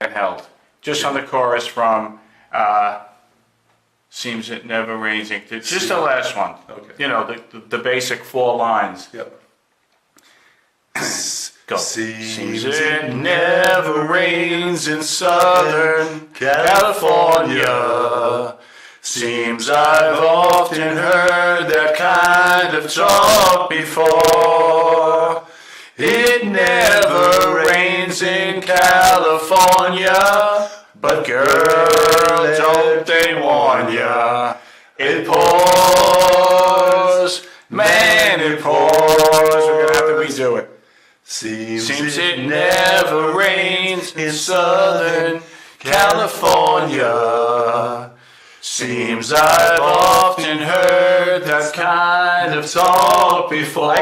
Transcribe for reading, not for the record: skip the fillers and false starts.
been held. Just on the chorus from Seems It Never Rains. Just the last one. Okay. You know, the basic 4 lines. Yep. Go. Seems it never rains in Southern California. Seems I've often heard that kind of talk before. It never rains in California, but girl, don't they warn ya? It pours, man, it pours. We're gonna have to redo it. Seems it never rains in Southern California. Seems I've often heard that kind of talk before.